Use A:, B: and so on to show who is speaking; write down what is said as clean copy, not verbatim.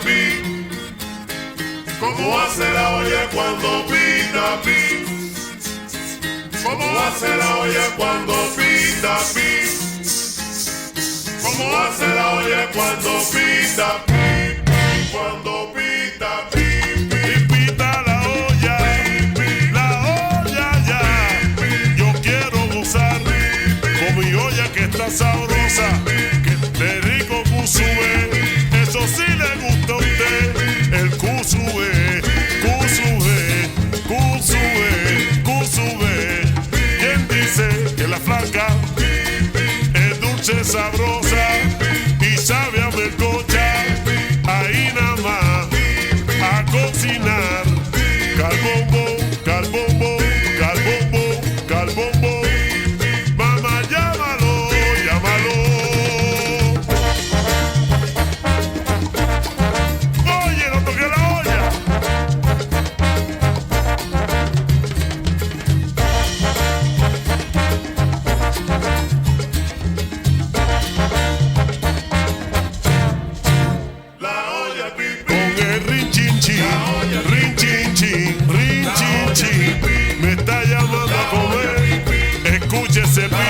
A: pi? ¿Cómo hace la olla cuando pita pi? ¿Cómo hace la olla cuando pita pi? ¿Cómo hace la olla cuando pita pi? Cuando pita pi.
B: Y pita la olla ya. Yo quiero gozar con mi olla que está sabrosa, que de rico cusube. Eso sí le gusta a usted, el cusube. ¿Quién dice que la flaca es dulce, sabrosa y sabe a melcocha? Ahí nada más a cocinar. Calbombo. Mamá, llámalo. Oye, no toque la olla.
A: La olla pi pi.
B: Con el rin chin chin, me está llamando a comer. Escúchese.